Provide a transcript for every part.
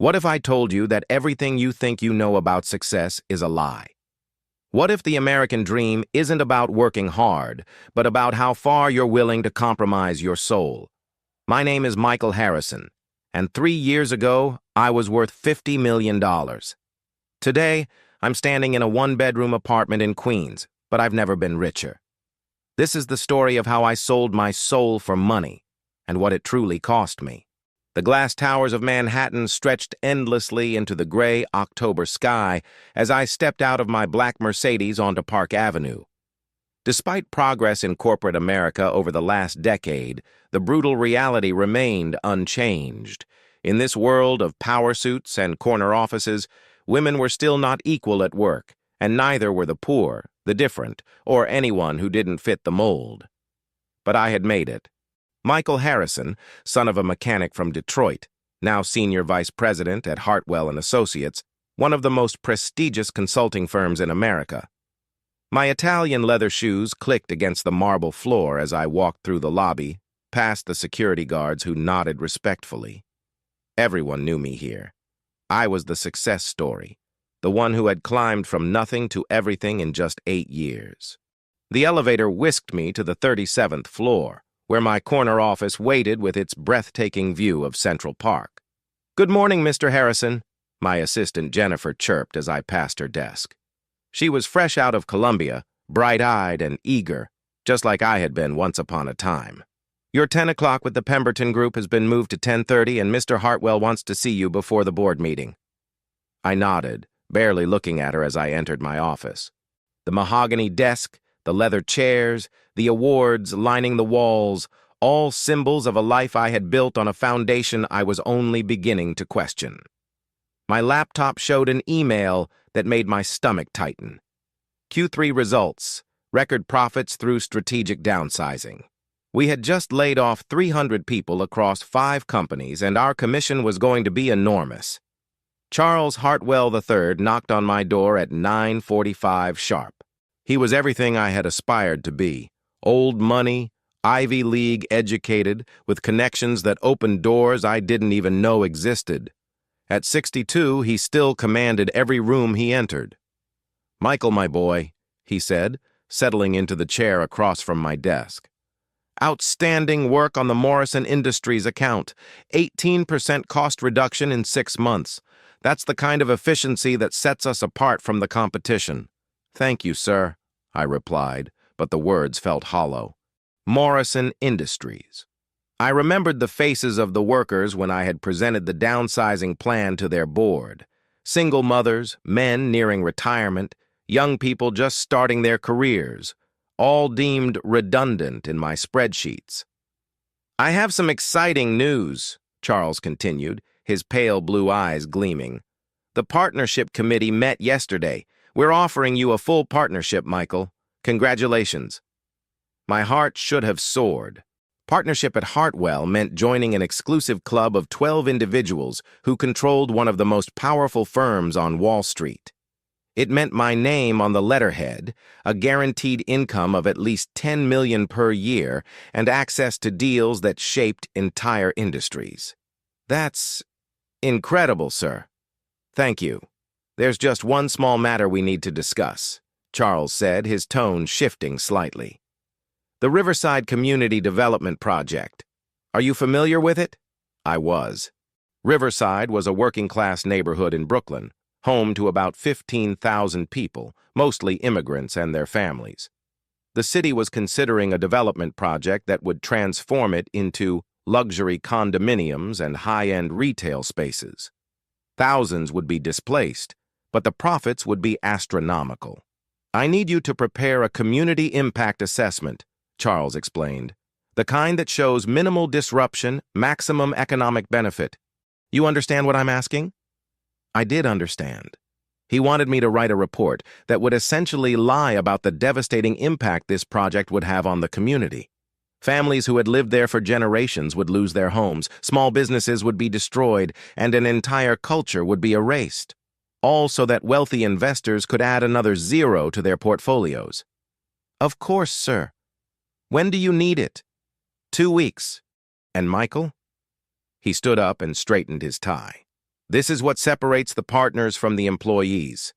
What if I told you that everything you think you know about success is a lie? What if the American dream isn't about working hard, but about how far you're willing to compromise your soul? My name is Michael Harrison, and 3 years ago, I was worth $50 million. Today, I'm standing in a one-bedroom apartment in Queens, but I've never been richer. This is the story of how I sold my soul for money, and what it truly cost me. The glass towers of Manhattan stretched endlessly into the gray October sky as I stepped out of my black Mercedes onto Park Avenue. Despite progress in corporate America over the last decade, the brutal reality remained unchanged. In this world of power suits and corner offices, women were still not equal at work, and neither were the poor, the different, or anyone who didn't fit the mold. But I had made it. Michael Harrison, son of a mechanic from Detroit, now senior vice president at Hartwell & Associates, one of the most prestigious consulting firms in America. My Italian leather shoes clicked against the marble floor as I walked through the lobby, past the security guards who nodded respectfully. Everyone knew me here. I was the success story, the one who had climbed from nothing to everything in just 8 years. The elevator whisked me to the 37th floor, where my corner office waited with its breathtaking view of Central Park. "Good morning, Mr. Harrison," my assistant Jennifer chirped as I passed her desk. She was fresh out of Columbia, bright-eyed and eager, just like I had been once upon a time. "Your 10 o'clock with the Pemberton Group has been moved to 10:30, and Mr. Hartwell wants to see you before the board meeting." I nodded, barely looking at her as I entered my office. The mahogany desk, the leather chairs, the awards lining the walls, all symbols of a life I had built on a foundation I was only beginning to question. My laptop showed an email that made my stomach tighten. Q3 results, record profits through strategic downsizing. We had just laid off 300 people across 5 companies, and our commission was going to be enormous. Charles Hartwell III knocked on my door at 9:45 sharp. He was everything I had aspired to be: old money, Ivy League educated, with connections that opened doors I didn't even know existed. At 62, he still commanded every room he entered. "Michael, my boy," he said, settling into the chair across from my desk. "Outstanding work on the Morrison Industries account. 18% cost reduction in 6 months. That's the kind of efficiency that sets us apart from the competition." "Thank you, sir," I replied, but the words felt hollow. Morrison Industries. I remembered the faces of the workers when I had presented the downsizing plan to their board. Single mothers, men nearing retirement, young people just starting their careers, all deemed redundant in my spreadsheets. "I have some exciting news," Charles continued, his pale blue eyes gleaming. "The partnership committee met yesterday. We're offering you a full partnership, Michael. Congratulations." My heart should have soared. Partnership at Hartwell meant joining an exclusive club of 12 individuals who controlled one of the most powerful firms on Wall Street. It meant my name on the letterhead, a guaranteed income of at least $10 million per year, and access to deals that shaped entire industries. "That's incredible, sir." "Thank you. There's just one small matter we need to discuss," Charles said, his tone shifting slightly. "The Riverside Community Development Project. Are you familiar with it?" I was. Riverside was a working-class neighborhood in Brooklyn, home to about 15,000 people, mostly immigrants and their families. The city was considering a development project that would transform it into luxury condominiums and high-end retail spaces. Thousands would be displaced, but the profits would be astronomical. "I need you to prepare a community impact assessment," Charles explained. "The kind that shows minimal disruption, maximum economic benefit. You understand what I'm asking?" I did understand. He wanted me to write a report that would essentially lie about the devastating impact this project would have on the community. Families who had lived there for generations would lose their homes, small businesses would be destroyed, and an entire culture would be erased. All so that wealthy investors could add another 0 to their portfolios. "Of course, sir. When do you need it?" 2 weeks. "And Michael?" He stood up and straightened his tie. This is what separates the partners from the employees.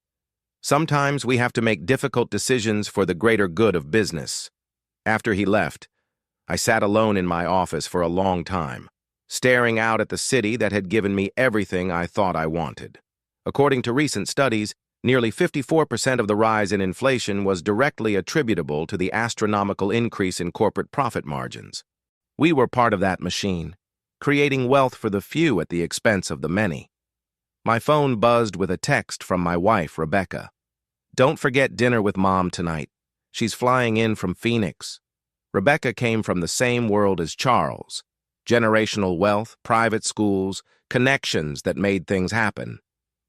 Sometimes we have to make difficult decisions for the greater good of business. After he left, I sat alone in my office for a long time, staring out at the city that had given me everything I thought I wanted. According to recent studies, nearly 54% of the rise in inflation was directly attributable to the astronomical increase in corporate profit margins. We were part of that machine, creating wealth for the few at the expense of the many. My phone buzzed with a text from my wife, Rebecca. "Don't forget dinner with Mom tonight. She's flying in from Phoenix." Rebecca came from the same world as Charles. Generational wealth, private schools, connections that made things happen.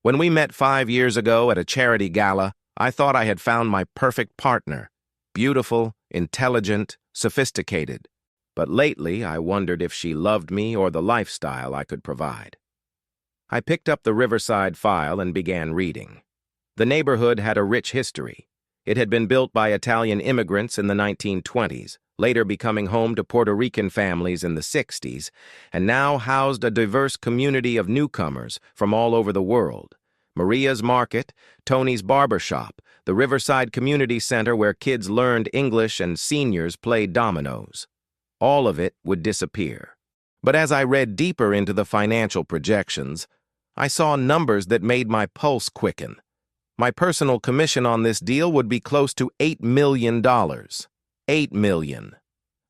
When we met 5 years ago at a charity gala, I thought I had found my perfect partner. Beautiful, intelligent, sophisticated. But lately, I wondered if she loved me or the lifestyle I could provide. I picked up the Riverside file and began reading. The neighborhood had a rich history. It had been built by Italian immigrants in the 1920s, later becoming home to Puerto Rican families in the 60s, and now housed a diverse community of newcomers from all over the world. Maria's Market, Tony's Barbershop, the Riverside Community Center where kids learned English and seniors played dominoes. All of it would disappear. But as I read deeper into the financial projections, I saw numbers that made my pulse quicken. My personal commission on this deal would be close to $8 million. $8 million.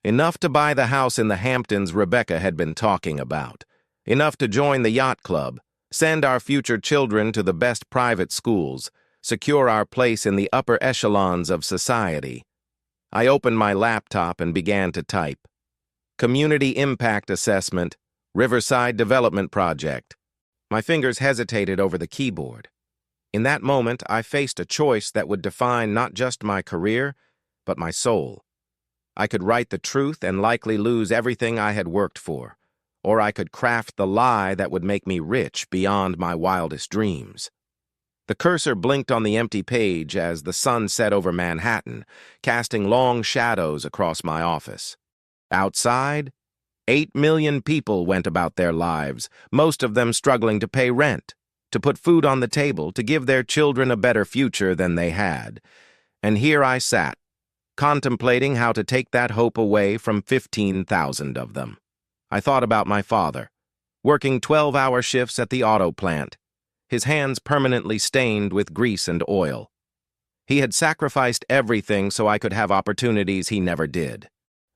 Enough to buy the house in the Hamptons Rebecca had been talking about. Enough to join the yacht club, send our future children to the best private schools, secure our place in the upper echelons of society. I opened my laptop and began to type. Community Impact Assessment, Riverside Development Project. My fingers hesitated over the keyboard. In that moment, I faced a choice that would define not just my career, but my soul. I could write the truth and likely lose everything I had worked for, or I could craft the lie that would make me rich beyond my wildest dreams. The cursor blinked on the empty page as the sun set over Manhattan, casting long shadows across my office. Outside, 8 million people went about their lives, most of them struggling to pay rent, to put food on the table, to give their children a better future than they had. And here I sat, contemplating how to take that hope away from 15,000 of them. I thought about my father, working 12-hour shifts at the auto plant, his hands permanently stained with grease and oil. He had sacrificed everything so I could have opportunities he never did.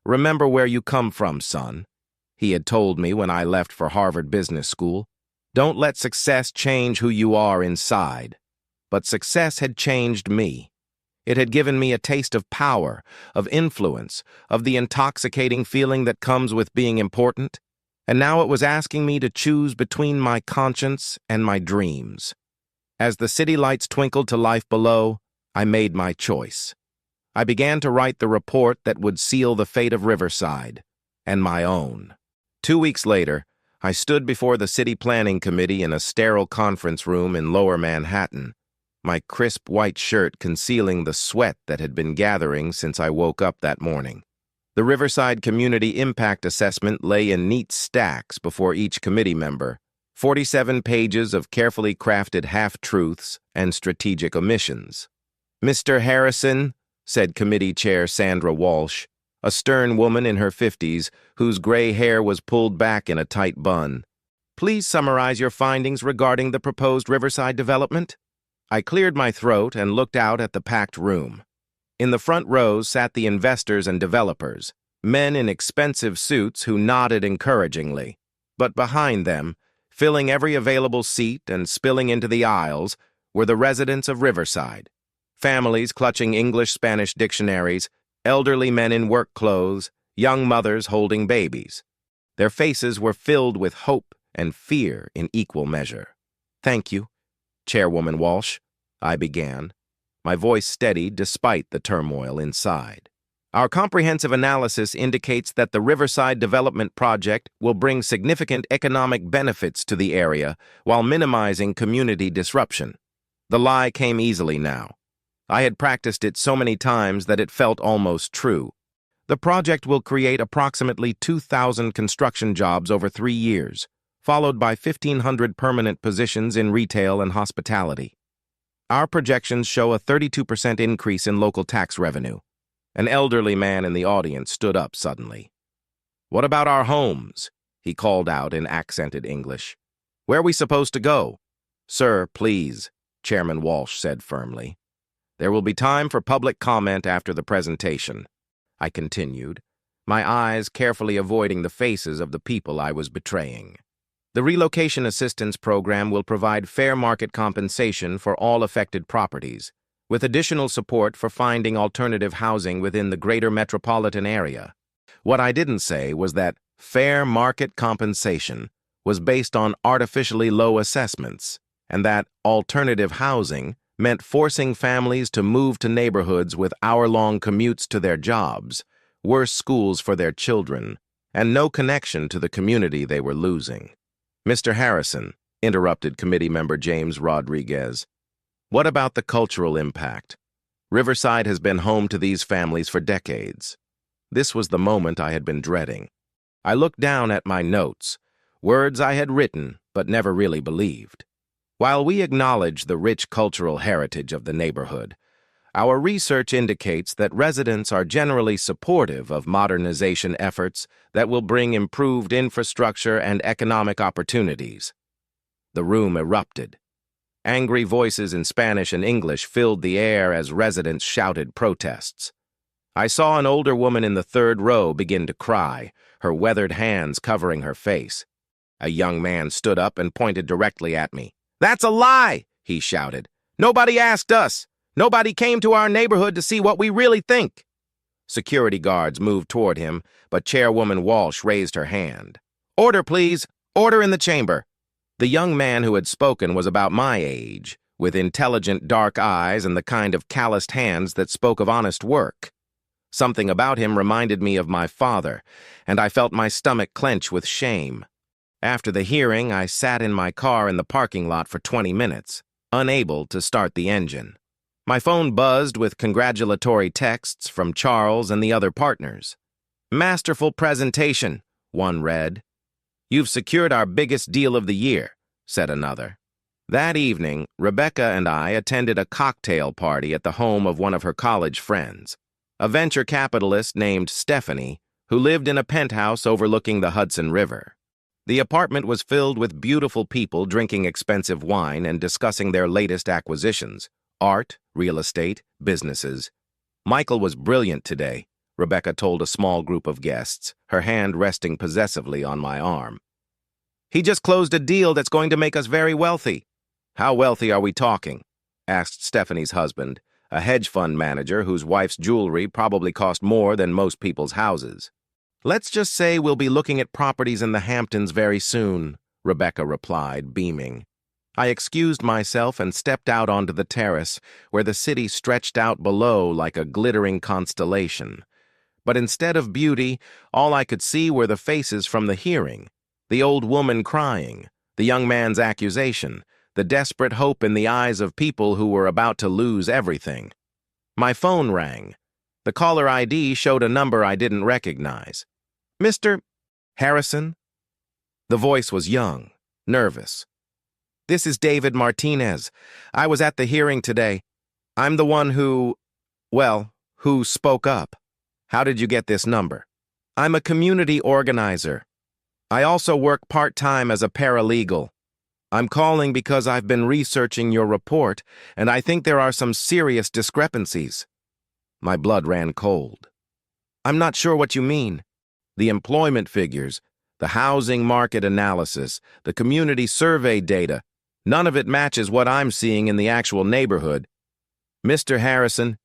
"Remember where you come from, son," he had told me when I left for Harvard Business School. "Don't let success change who you are inside." But success had changed me. It had given me a taste of power, of influence, of the intoxicating feeling that comes with being important, and now it was asking me to choose between my conscience and my dreams. As the city lights twinkled to life below, I made my choice. I began to write the report that would seal the fate of Riverside, and my own. 2 weeks later, I stood before the city planning committee in a sterile conference room in Lower Manhattan, my crisp white shirt concealing the sweat that had been gathering since I woke up that morning. The Riverside Community Impact Assessment lay in neat stacks before each committee member, 47 pages of carefully crafted half-truths and strategic omissions. "Mr. Harrison," said Committee Chair Sandra Walsh, a stern woman in her 50s whose gray hair was pulled back in a tight bun, "please summarize your findings regarding the proposed Riverside development." I cleared my throat and looked out at the packed room. In the front rows sat the investors and developers, men in expensive suits who nodded encouragingly. But behind them, filling every available seat and spilling into the aisles, were the residents of Riverside. Families clutching English-Spanish dictionaries, elderly men in work clothes, young mothers holding babies. Their faces were filled with hope and fear in equal measure. "Thank you, Chairwoman Walsh," I began, my voice steady despite the turmoil inside. "Our comprehensive analysis indicates that the Riverside Development Project will bring significant economic benefits to the area while minimizing community disruption." The lie came easily now. I had practiced it so many times that it felt almost true. The project will create approximately 2,000 construction jobs over 3 years, followed by 1,500 permanent positions in retail and hospitality. Our projections show a 32% increase in local tax revenue. An elderly man in the audience stood up suddenly. "What about our homes?" he called out in accented English. "Where are we supposed to go?" "Sir, please," Chairman Walsh said firmly. "There will be time for public comment after the presentation," I continued, my eyes carefully avoiding the faces of the people I was betraying. "The Relocation Assistance Program will provide fair market compensation for all affected properties, with additional support for finding alternative housing within the greater metropolitan area." What I didn't say was that fair market compensation was based on artificially low assessments, and that alternative housing meant forcing families to move to neighborhoods with hour-long commutes to their jobs, worse schools for their children, and no connection to the community they were losing. "Mr. Harrison," interrupted committee member James Rodriguez, "what about the cultural impact? Riverside has been home to these families for decades." This was the moment I had been dreading. I looked down at my notes, words I had written but never really believed. While we acknowledge the rich cultural heritage of the neighborhood, our research indicates that residents are generally supportive of modernization efforts that will bring improved infrastructure and economic opportunities. The room erupted. Angry voices in Spanish and English filled the air as residents shouted protests. I saw an older woman in the third row begin to cry, her weathered hands covering her face. A young man stood up and pointed directly at me. "That's a lie!" he shouted. "Nobody asked us. Nobody came to our neighborhood to see what we really think." Security guards moved toward him, but Chairwoman Walsh raised her hand. "Order, please. Order in the chamber." The young man who had spoken was about my age, with intelligent dark eyes and the kind of calloused hands that spoke of honest work. Something about him reminded me of my father, and I felt my stomach clench with shame. After the hearing, I sat in my car in the parking lot for 20 minutes, unable to start the engine. My phone buzzed with congratulatory texts from Charles and the other partners. "Masterful presentation," one read. "You've secured our biggest deal of the year," said another. That evening, Rebecca and I attended a cocktail party at the home of one of her college friends, a venture capitalist named Stephanie, who lived in a penthouse overlooking the Hudson River. The apartment was filled with beautiful people drinking expensive wine and discussing their latest acquisitions: art, real estate, businesses. "Michael was brilliant today," Rebecca told a small group of guests, her hand resting possessively on my arm. "He just closed a deal that's going to make us very wealthy." "How wealthy are we talking?" asked Stephanie's husband, a hedge fund manager whose wife's jewelry probably cost more than most people's houses. "Let's just say we'll be looking at properties in the Hamptons very soon," Rebecca replied, beaming. I excused myself and stepped out onto the terrace, where the city stretched out below like a glittering constellation. But instead of beauty, all I could see were the faces from the hearing: the old woman crying, the young man's accusation, the desperate hope in the eyes of people who were about to lose everything. My phone rang. The caller ID showed a number I didn't recognize. "Mr. Harrison?" The voice was young, nervous. "This is David Martinez. I was at the hearing today. I'm the one who spoke up. How did you get this number?" "I'm a community organizer. I also work part-time as a paralegal. I'm calling because I've been researching your report, and I think there are some serious discrepancies." My blood ran cold. "I'm not sure what you mean." "The employment figures, the housing market analysis, the community survey data, none of it matches what I'm seeing in the actual neighborhood." "Mr. Harrison,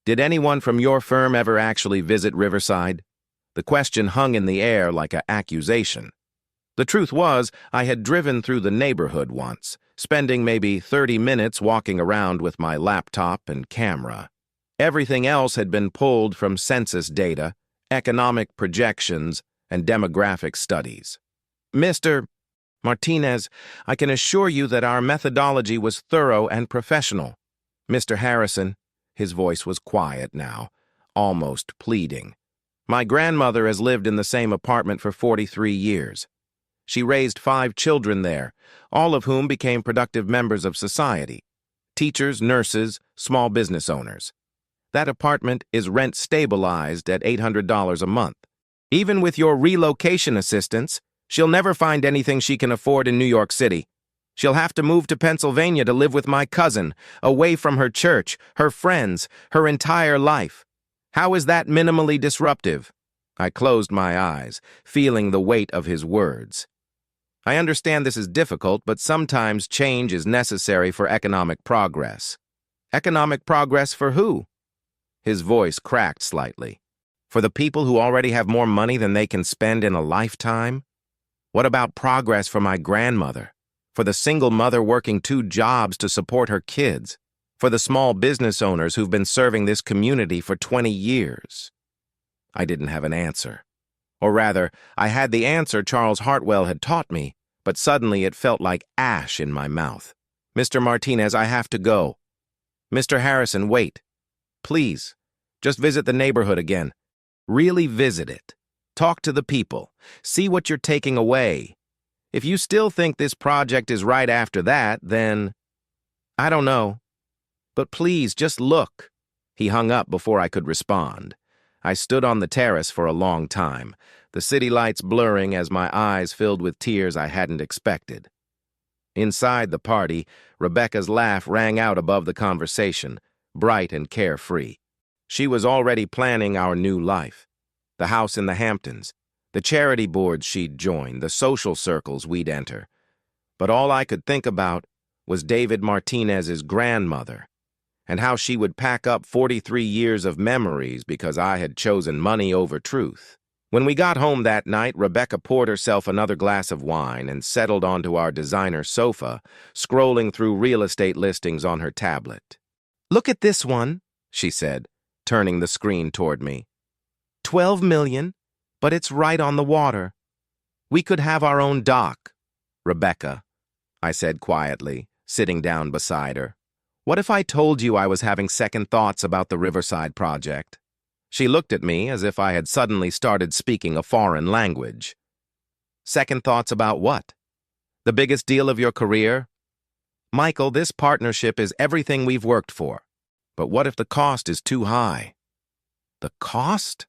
did anyone from your firm ever actually visit Riverside?" The question hung in the air like an accusation. The truth was, I had driven through the neighborhood once, spending maybe 30 minutes walking around with my laptop and camera. Everything else had been pulled from census data, economic projections, and demographic studies. "Mr. Martinez, I can assure you that our methodology was thorough and professional." "Mr. Harrison," his voice was quiet now, almost pleading. "My grandmother has lived in the same apartment for 43 years. She raised 5 children there, all of whom became productive members of society. Teachers, nurses, small business owners. That apartment is rent stabilized at $800 a month. Even with your relocation assistance, she'll never find anything she can afford in New York City. She'll have to move to Pennsylvania to live with my cousin, away from her church, her friends, her entire life. How is that minimally disruptive? I closed my eyes, feeling the weight of his words. I understand this is difficult, but sometimes change is necessary for economic progress. Economic progress for who? His voice cracked slightly. For the people who already have more money than they can spend in a lifetime? What about progress for my grandmother? For the single mother working 2 jobs to support her kids? For the small business owners who've been serving this community for 20 years? I didn't have an answer. Or rather, I had the answer Charles Hartwell had taught me, but suddenly it felt like ash in my mouth. Mr. Martinez, I have to go. Mr. Harrison, wait. Please, just visit the neighborhood again. Really visit it. Talk to the people. See what you're taking away. If you still think this project is right after that, then I don't know. But please, just look. He hung up before I could respond. I stood on the terrace for a long time, the city lights blurring as my eyes filled with tears I hadn't expected. Inside the party, Rebecca's laugh rang out above the conversation, bright and carefree. She was already planning our new life. The house in the Hamptons, the charity boards she'd join, the social circles we'd enter. But all I could think about was David Martinez's grandmother, and how she would pack up 43 years of memories because I had chosen money over truth. When we got home that night, Rebecca poured herself another glass of wine and settled onto our designer sofa, scrolling through real estate listings on her tablet. "Look at this one," she said, turning the screen toward me. $12 million, but it's right on the water. We could have our own dock. Rebecca, I said quietly, sitting down beside her. What if I told you I was having second thoughts about the Riverside project? She looked at me as if I had suddenly started speaking a foreign language. Second thoughts about what? The biggest deal of your career? Michael, this partnership is everything we've worked for. But what if the cost is too high? The cost?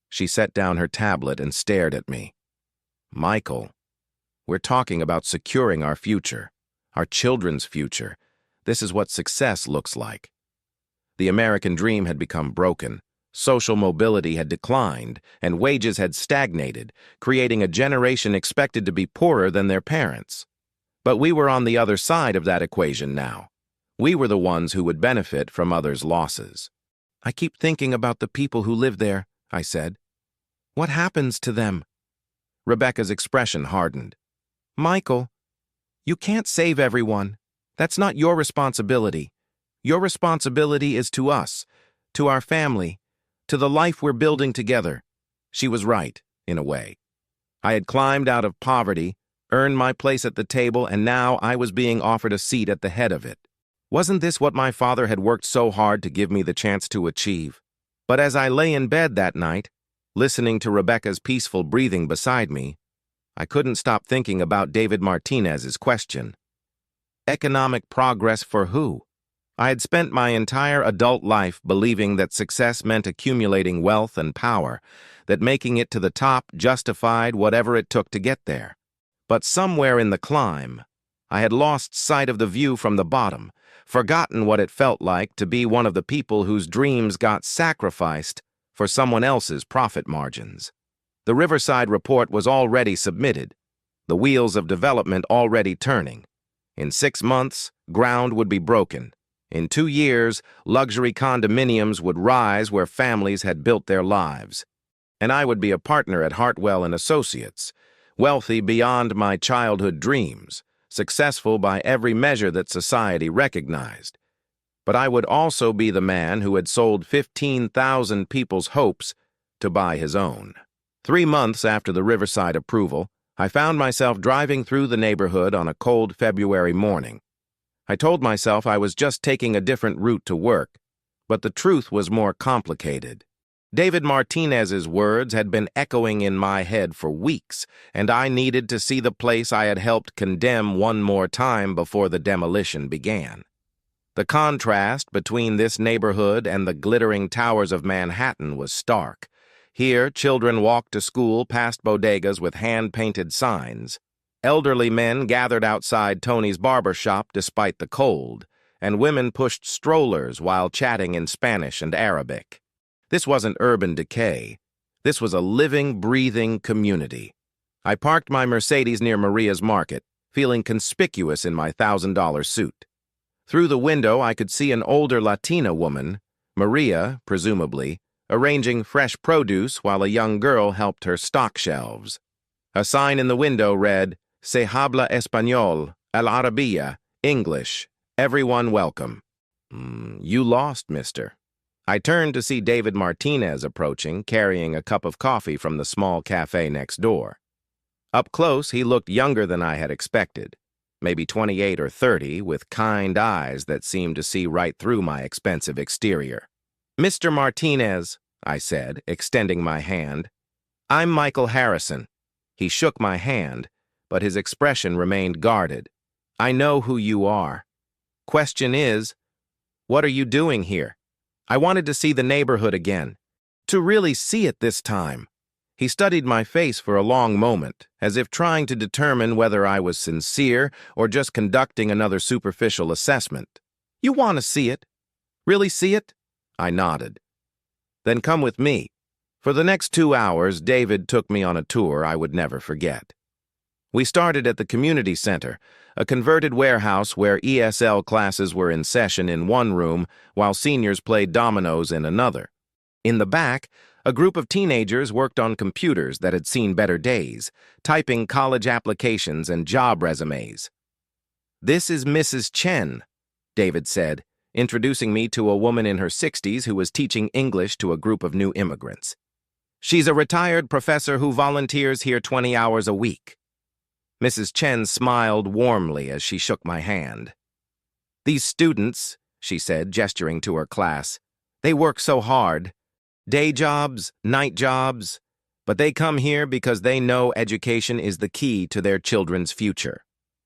She set down her tablet and stared at me. Michael, we're talking about securing our future, our children's future. This is what success looks like. The American dream had become broken. Social mobility had declined, and wages had stagnated, creating a generation expected to be poorer than their parents. But we were on the other side of that equation now. We were the ones who would benefit from others' losses. I keep thinking about the people who live there, I said. What happens to them? Rebecca's expression hardened. Michael, you can't save everyone. That's not your responsibility. Your responsibility is to us, to our family, to the life we're building together. She was right, in a way. I had climbed out of poverty, earned my place at the table, and now I was being offered a seat at the head of it. Wasn't this what my father had worked so hard to give me the chance to achieve? But as I lay in bed that night, listening to Rebecca's peaceful breathing beside me, I couldn't stop thinking about David Martinez's question. Economic progress for who? I had spent my entire adult life believing that success meant accumulating wealth and power, that making it to the top justified whatever it took to get there. But somewhere in the climb, I had lost sight of the view from the bottom, forgotten what it felt like to be one of the people whose dreams got sacrificed for someone else's profit margins. The Riverside report was already submitted, the wheels of development already turning. In 6 months, ground would be broken. In 2 years, luxury condominiums would rise where families had built their lives. And I would be a partner at Hartwell and Associates, wealthy beyond my childhood dreams, successful by every measure that society recognized. But I would also be the man who had sold 15,000 people's hopes to buy his own. 3 months after the Riverside approval, I found myself driving through the neighborhood on a cold February morning. I told myself I was just taking a different route to work, but the truth was more complicated. David Martinez's words had been echoing in my head for weeks, and I needed to see the place I had helped condemn one more time before the demolition began. The contrast between this neighborhood and the glittering towers of Manhattan was stark. Here, children walked to school past bodegas with hand-painted signs. Elderly men gathered outside Tony's barber shop despite the cold, and women pushed strollers while chatting in Spanish and Arabic. This wasn't urban decay. This was a living, breathing community. I parked my Mercedes near Maria's Market, feeling conspicuous in my $1,000 suit. Through the window, I could see an older Latina woman, Maria, presumably, arranging fresh produce while a young girl helped her stock shelves. A sign in the window read, "Se habla español, al arabia, English, everyone welcome." You lost, mister. I turned to see David Martinez approaching, carrying a cup of coffee from the small cafe next door. Up close, he looked younger than I had expected, maybe 28 or 30, with kind eyes that seemed to see right through my expensive exterior. "Mr. Martinez," I said, extending my hand. "I'm Michael Harrison." He shook my hand, but his expression remained guarded. "I know who you are. Question is, what are you doing here?" I wanted to see the neighborhood again, to really see it this time. He studied my face for a long moment, as if trying to determine whether I was sincere or just conducting another superficial assessment. "You want to see it? Really see it?" I nodded. "Then come with me." For the next 2 hours, David took me on a tour I would never forget. We started at the community center, a converted warehouse where ESL classes were in session in one room while seniors played dominoes in another. In the back, a group of teenagers worked on computers that had seen better days, typing college applications and job resumes. "This is Mrs. Chen," David said, introducing me to a woman in her 60s who was teaching English to a group of new immigrants. "She's a retired professor who volunteers here 20 hours a week." Mrs. Chen smiled warmly as she shook my hand. "These students," she said, gesturing to her class, "they work so hard. Day jobs, night jobs, but they come here because they know education is the key to their children's future."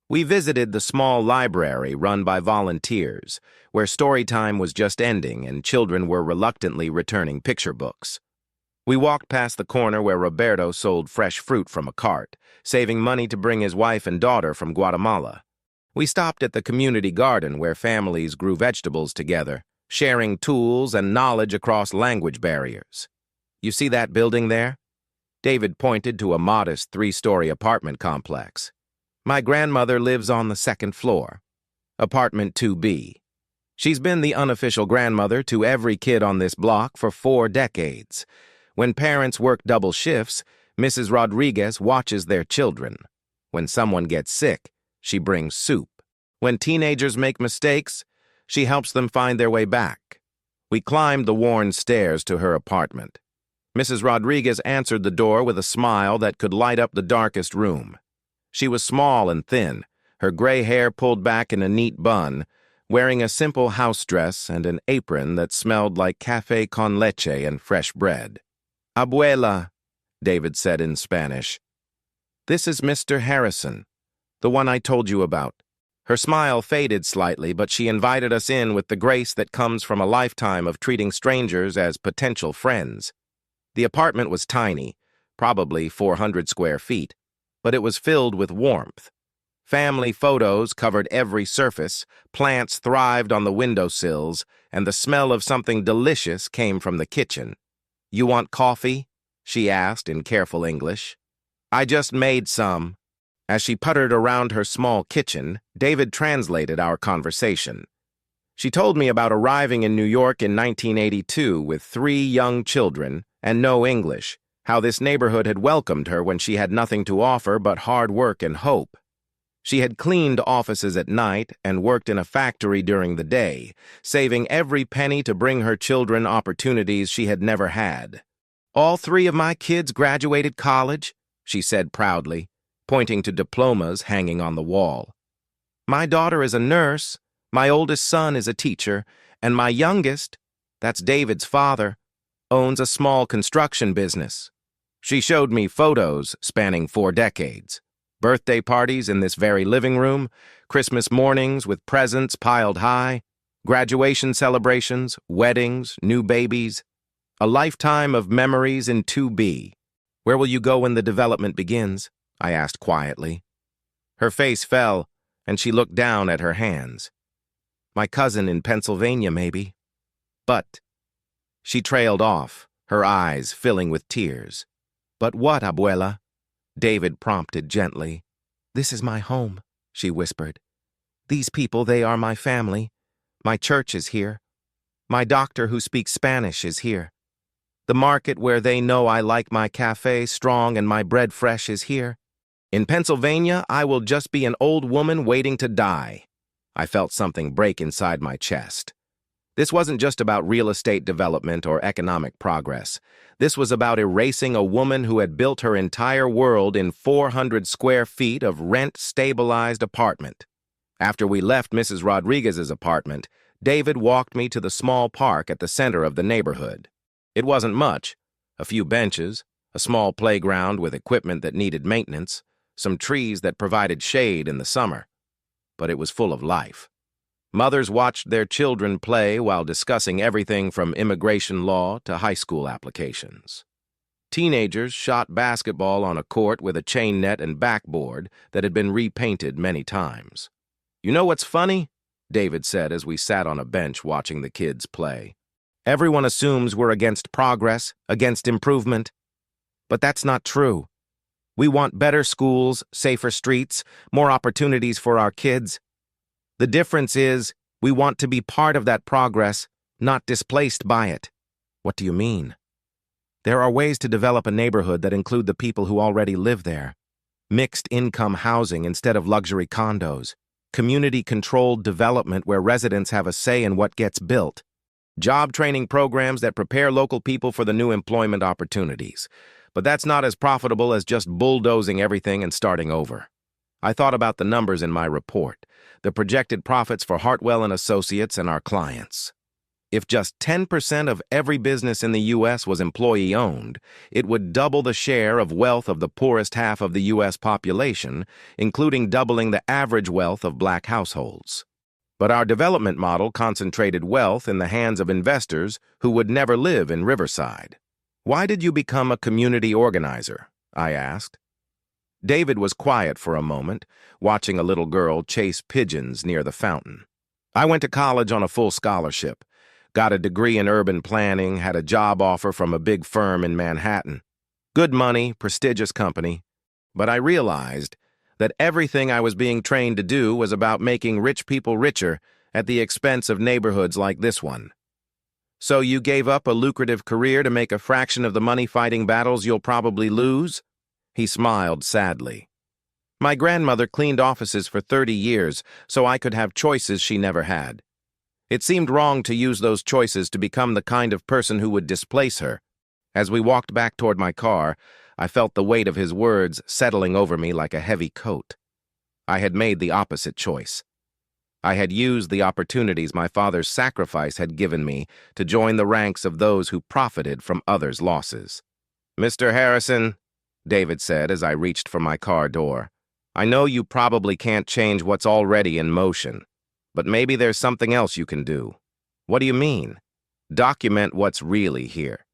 We visited the small library run by volunteers, where story time was just ending and children were reluctantly returning picture books. We walked past the corner where Roberto sold fresh fruit from a cart, saving money to bring his wife and daughter from Guatemala. We stopped at the community garden where families grew vegetables together, sharing tools and knowledge across language barriers. "You see that building there?" David pointed to a modest 3-story apartment complex. "My grandmother lives on the 2nd floor, apartment 2B. She's been the unofficial grandmother to every kid on this block for 4 decades. When parents work double shifts, Mrs. Rodriguez watches their children. When someone gets sick, she brings soup. When teenagers make mistakes, she helps them find their way back." We climbed the worn stairs to her apartment. Mrs. Rodriguez answered the door with a smile that could light up the darkest room. She was small and thin, her gray hair pulled back in a neat bun, wearing a simple house dress and an apron that smelled like café con leche and fresh bread. "Abuela," David said in Spanish. "This is Mr. Harrison, the one I told you about." Her smile faded slightly, but she invited us in with the grace that comes from a lifetime of treating strangers as potential friends. The apartment was tiny, probably 400 square feet, but it was filled with warmth. Family photos covered every surface, plants thrived on the windowsills, and the smell of something delicious came from the kitchen. "You want coffee?" she asked in careful English. "I just made some." As she puttered around her small kitchen, David translated our conversation. She told me about arriving in New York in 1982 with 3 young children and no English, how this neighborhood had welcomed her when she had nothing to offer but hard work and hope. She had cleaned offices at night and worked in a factory during the day, saving every penny to bring her children opportunities she had never had. "All 3 of my kids graduated college," she said proudly, pointing to diplomas hanging on the wall. "My daughter is a nurse, my oldest son is a teacher, and my youngest, that's David's father, owns a small construction business. She showed me photos spanning 4 decades. Birthday parties in this very living room, Christmas mornings with presents piled high, graduation celebrations, weddings, new babies. A lifetime of memories in 2B. "Where will you go when the development begins?" I asked quietly. Her face fell, and she looked down at her hands. "My cousin in Pennsylvania, maybe." "But—" She trailed off, her eyes filling with tears. "But what, abuela?" David prompted gently. "This is my home," she whispered. "These people, they are my family. My church is here. My doctor who speaks Spanish is here. The market where they know I like my cafe strong and my bread fresh is here. In Pennsylvania, I will just be an old woman waiting to die." I felt something break inside my chest. This wasn't just about real estate development or economic progress. This was about erasing a woman who had built her entire world in 400 square feet of rent-stabilized apartment. After we left Mrs. Rodriguez's apartment, David walked me to the small park at the center of the neighborhood. It wasn't much: a few benches, a small playground with equipment that needed maintenance, some trees that provided shade in the summer. But it was full of life. Mothers watched their children play while discussing everything from immigration law to high school applications. Teenagers shot basketball on a court with a chain net and backboard that had been repainted many times. "You know what's funny?" David said as we sat on a bench watching the kids play. "Everyone assumes we're against progress, against improvement. But that's not true. We want better schools, safer streets, more opportunities for our kids. The difference is, we want to be part of that progress, not displaced by it." "What do you mean?" "There are ways to develop a neighborhood that include the people who already live there. Mixed-income housing instead of luxury condos. Community-controlled development where residents have a say in what gets built. Job training programs that prepare local people for the new employment opportunities. But that's not as profitable as just bulldozing everything and starting over." I thought about the numbers in my report, the projected profits for Hartwell and Associates and our clients. If just 10% of every business in the U.S. was employee-owned, it would double the share of wealth of the poorest half of the U.S. population, including doubling the average wealth of Black households. But our development model concentrated wealth in the hands of investors who would never live in Riverside. "Why did you become a community organizer?" I asked. David was quiet for a moment, watching a little girl chase pigeons near the fountain. "I went to college on a full scholarship, got a degree in urban planning, had a job offer from a big firm in Manhattan. Good money, prestigious company. But I realized that everything I was being trained to do was about making rich people richer at the expense of neighborhoods like this one." "So you gave up a lucrative career to make a fraction of the money fighting battles you'll probably lose?" He smiled sadly. "My grandmother cleaned offices for 30 years so I could have choices she never had. It seemed wrong to use those choices to become the kind of person who would displace her." As we walked back toward my car, I felt the weight of his words settling over me like a heavy coat. I had made the opposite choice. I had used the opportunities my father's sacrifice had given me to join the ranks of those who profited from others' losses. "Mr. Harrison," David said as I reached for my car door, "I know you probably can't change what's already in motion, but maybe there's something else you can do." "What do you mean?" "Document what's really here.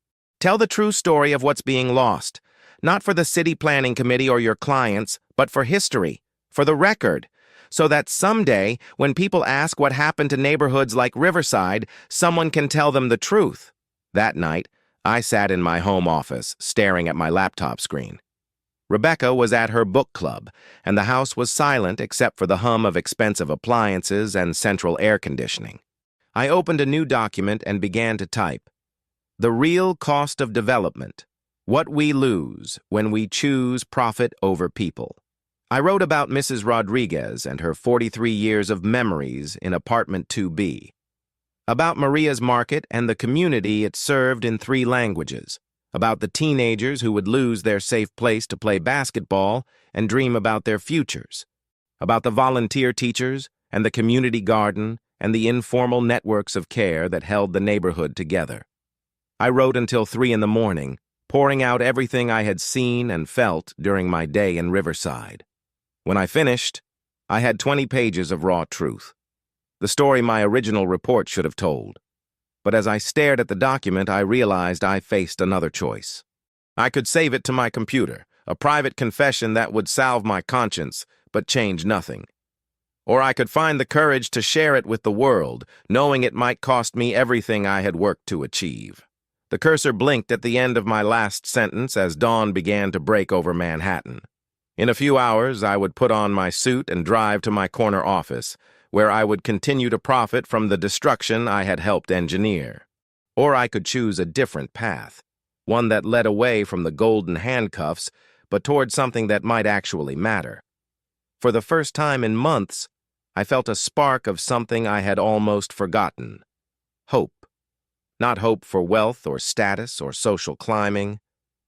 Tell the true story of what's being lost, not for the city planning committee or your clients, but for history, for the record, so that someday, when people ask what happened to neighborhoods like Riverside, someone can tell them the truth." That night, I sat in my home office, staring at my laptop screen. Rebecca was at her book club, and the house was silent except for the hum of expensive appliances and central air conditioning. I opened a new document and began to type. "The real cost of development. What we lose when we choose profit over people." I wrote about Mrs. Rodriguez and her 43 years of memories in apartment 2B. About Maria's market and the community it served in 3 languages. About the teenagers who would lose their safe place to play basketball and dream about their futures. About the volunteer teachers and the community garden and the informal networks of care that held the neighborhood together. I wrote until 3 in the morning, pouring out everything I had seen and felt during my day in Riverside. When I finished, I had 20 pages of raw truth. The story my original report should have told. But as I stared at the document, I realized I faced another choice. I could save it to my computer, a private confession that would salve my conscience, but change nothing. Or I could find the courage to share it with the world, knowing it might cost me everything I had worked to achieve. The cursor blinked at the end of my last sentence as dawn began to break over Manhattan. In a few hours, I would put on my suit and drive to my corner office, where I would continue to profit from the destruction I had helped engineer. Or I could choose a different path, one that led away from the golden handcuffs, but toward something that might actually matter. For the first time in months, I felt a spark of something I had almost forgotten. Hope. Not hope for wealth or status or social climbing,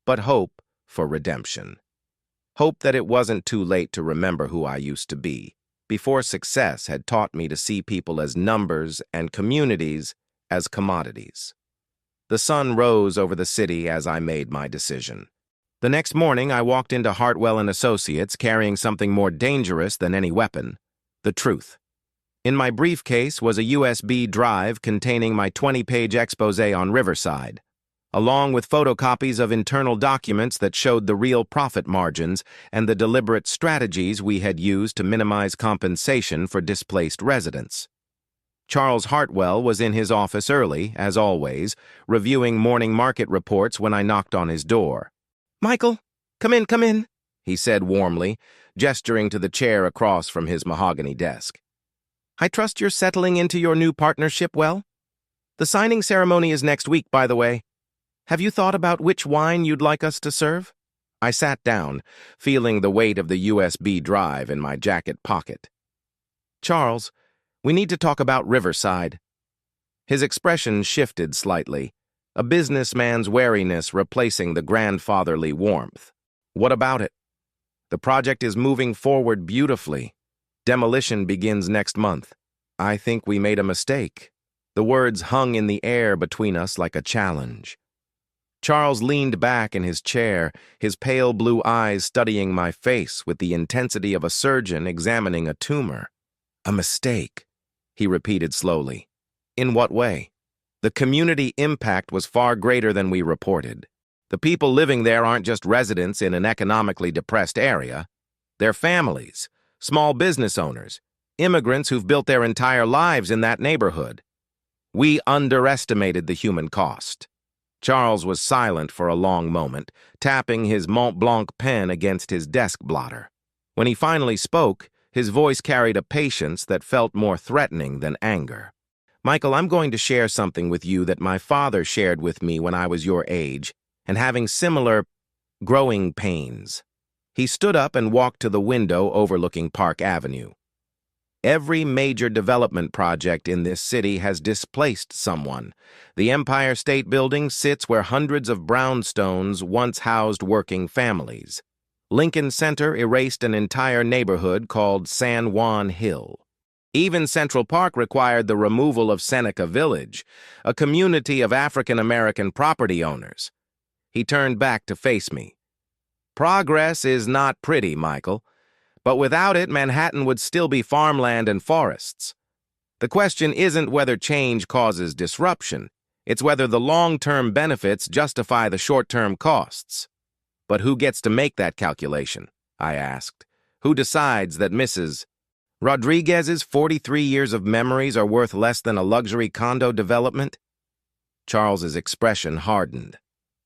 but hope for redemption. Hope that it wasn't too late to remember who I used to be, before success had taught me to see people as numbers and communities as commodities. The sun rose over the city as I made my decision. The next morning, I walked into Hartwell & Associates carrying something more dangerous than any weapon: the truth. In my briefcase was a USB drive containing my 20-page exposé on Riverside, along with photocopies of internal documents that showed the real profit margins and the deliberate strategies we had used to minimize compensation for displaced residents. Charles Hartwell was in his office early, as always, reviewing morning market reports when I knocked on his door. "Michael, come in," he said warmly, gesturing to the chair across from his mahogany desk. "I trust you're settling into your new partnership well? The signing ceremony is next week, by the way. Have you thought about which wine you'd like us to serve?" I sat down, feeling the weight of the USB drive in my jacket pocket. "Charles, we need to talk about Riverside." His expression shifted slightly, a businessman's wariness replacing the grandfatherly warmth. "What about it?" "The project is moving forward beautifully. Demolition begins next month. I think we made a mistake." The words hung in the air between us like a challenge. Charles leaned back in his chair, his pale blue eyes studying my face with the intensity of a surgeon examining a tumor. "A mistake," he repeated slowly. "In what way?" "The community impact was far greater than we reported. The people living there aren't just residents in an economically depressed area. They're families, small business owners, immigrants who've built their entire lives in that neighborhood. We underestimated the human cost." Charles was silent for a long moment, tapping his Mont Blanc pen against his desk blotter. When he finally spoke, his voice carried a patience that felt more threatening than anger. "Michael, I'm going to share something with you that my father shared with me when I was your age, and having similar growing pains." He stood up and walked to the window overlooking Park Avenue. "Every major development project in this city has displaced someone. The Empire State Building sits where hundreds of brownstones once housed working families. Lincoln Center erased an entire neighborhood called San Juan Hill. Even Central Park required the removal of Seneca Village, a community of African-American property owners." He turned back to face me. "Progress is not pretty, Michael. But without it, Manhattan would still be farmland and forests. The question isn't whether change causes disruption. It's whether the long-term benefits justify the short-term costs." "But who gets to make that calculation?" I asked. "Who decides that Mrs. Rodriguez's 43 years of memories are worth less than a luxury condo development?" Charles's expression hardened.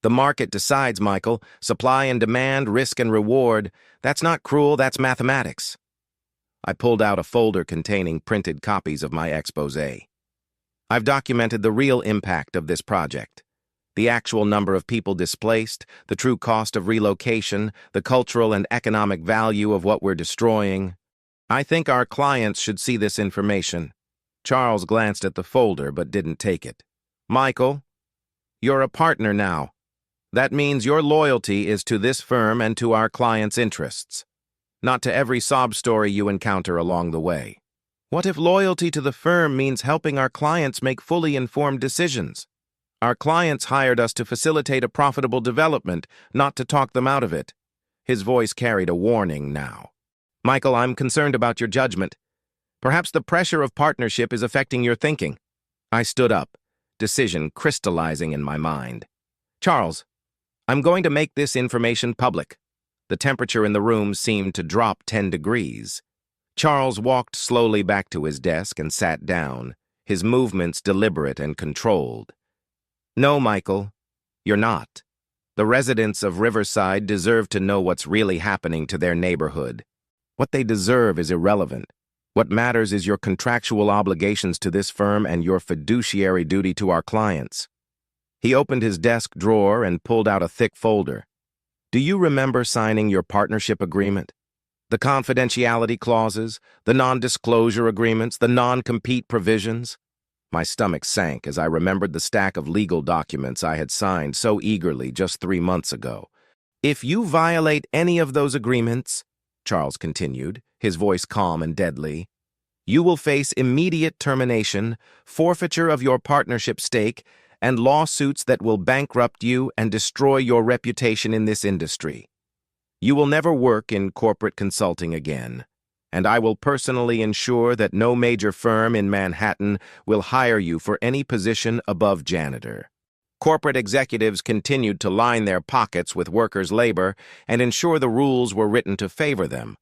"The market decides, Michael. Supply and demand, risk and reward. That's not cruel, that's mathematics." I pulled out a folder containing printed copies of my exposé. "I've documented the real impact of this project. The actual number of people displaced, the true cost of relocation, the cultural and economic value of what we're destroying. I think our clients should see this information." Charles glanced at the folder but didn't take it. "Michael, you're a partner now. That means your loyalty is to this firm and to our clients' interests, not to every sob story you encounter along the way. What if loyalty to the firm means helping our clients make fully informed decisions? Our clients hired us to facilitate a profitable development, not to talk them out of it. His voice carried a warning now. Michael, I'm concerned about your judgment. Perhaps the pressure of partnership is affecting your thinking. I stood up, decision crystallizing in my mind. Charles, I'm going to make this information public. The temperature in the room seemed to drop 10 degrees. Charles walked slowly back to his desk and sat down, his movements deliberate and controlled. No, Michael, you're not. The residents of Riverside deserve to know what's really happening to their neighborhood. What they deserve is irrelevant. What matters is your contractual obligations to this firm and your fiduciary duty to our clients. He opened his desk drawer and pulled out a thick folder. Do you remember signing your partnership agreement? The confidentiality clauses, the non-disclosure agreements, the non-compete provisions? My stomach sank as I remembered the stack of legal documents I had signed so eagerly just 3 months ago. If you violate any of those agreements, Charles continued, his voice calm and deadly, you will face immediate termination, forfeiture of your partnership stake, and lawsuits that will bankrupt you and destroy your reputation in this industry. You will never work in corporate consulting again, and I will personally ensure that no major firm in Manhattan will hire you for any position above janitor. Corporate executives continued to line their pockets with workers' labor and ensure the rules were written to favor them,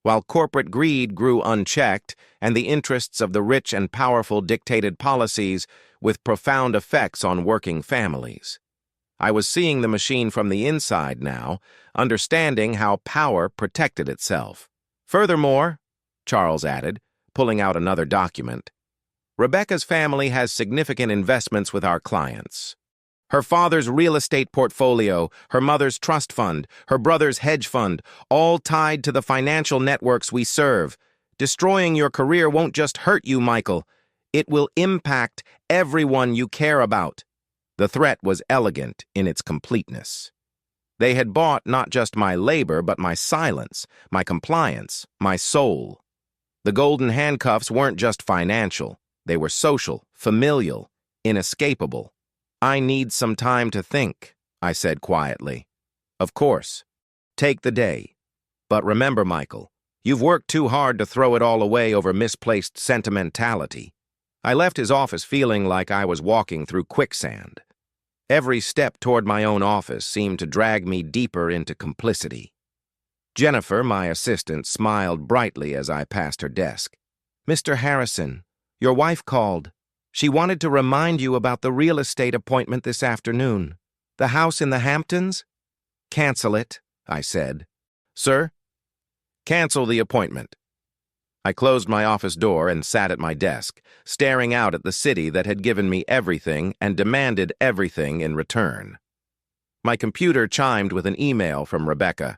while corporate greed grew unchecked and the interests of the rich and powerful dictated policies with profound effects on working families. I was seeing the machine from the inside now, understanding how power protected itself. Furthermore, Charles added, pulling out another document, Rebecca's family has significant investments with our clients. Her father's real estate portfolio, her mother's trust fund, her brother's hedge fund, all tied to the financial networks we serve. Destroying your career won't just hurt you, Michael. It will impact everyone you care about. The threat was elegant in its completeness. They had bought not just my labor, but my silence, my compliance, my soul. The golden handcuffs weren't just financial. They were social, familial, inescapable. I need some time to think, I said quietly. Of course. Take the day. But remember, Michael, you've worked too hard to throw it all away over misplaced sentimentality. I left his office feeling like I was walking through quicksand. Every step toward my own office seemed to drag me deeper into complicity. Jennifer, my assistant, smiled brightly as I passed her desk. Mr. Harrison, your wife called. She wanted to remind you about the real estate appointment this afternoon. The house in the Hamptons? Cancel it, I said. Sir? Cancel the appointment. I closed my office door and sat at my desk, staring out at the city that had given me everything and demanded everything in return. My computer chimed with an email from Rebecca.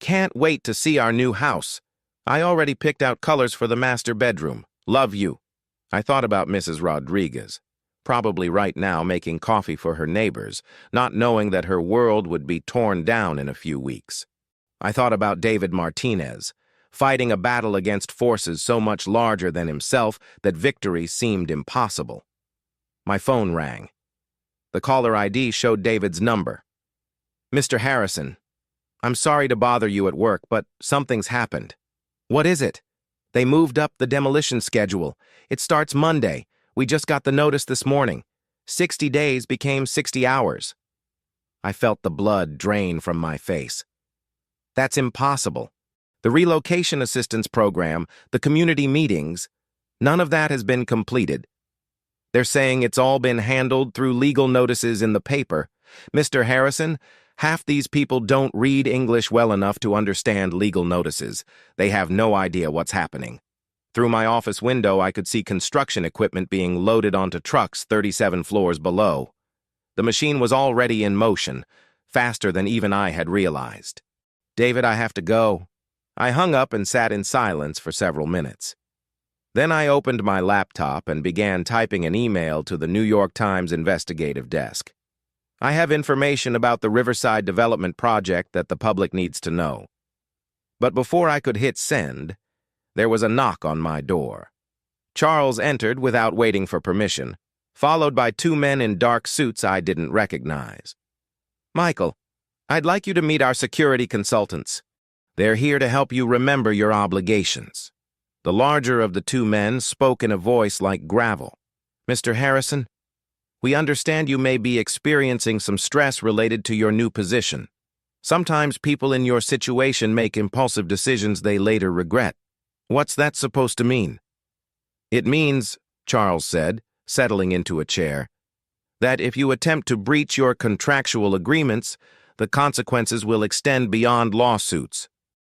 Can't wait to see our new house. I already picked out colors for the master bedroom. Love you. I thought about Mrs. Rodriguez, probably right now making coffee for her neighbors, not knowing that her world would be torn down in a few weeks. I thought about David Martinez, fighting a battle against forces so much larger than himself that victory seemed impossible. My phone rang. The caller ID showed David's number. Mr. Harrison, I'm sorry to bother you at work, but something's happened. What is it? They moved up the demolition schedule. It starts Monday. We just got the notice this morning. 60 days became 60 hours. I felt the blood drain from my face. That's impossible. The relocation assistance program, the community meetings, none of that has been completed. They're saying it's all been handled through legal notices in the paper. Mr. Harrison, half these people don't read English well enough to understand legal notices. They have no idea what's happening. Through my office window, I could see construction equipment being loaded onto trucks 37 floors below. The machine was already in motion, faster than even I had realized. David, I have to go. I hung up and sat in silence for several minutes. Then I opened my laptop and began typing an email to the New York Times investigative desk. I have information about the Riverside Development Project that the public needs to know. But before I could hit send, there was a knock on my door. Charles entered without waiting for permission, followed by two men in dark suits I didn't recognize. "Michael, I'd like you to meet our security consultants. They're here to help you remember your obligations." The larger of the two men spoke in a voice like gravel. "Mr. Harrison, we understand you may be experiencing some stress related to your new position. Sometimes people in your situation make impulsive decisions they later regret. What's that supposed to mean?" "It means," Charles said, settling into a chair, "that if you attempt to breach your contractual agreements, the consequences will extend beyond lawsuits.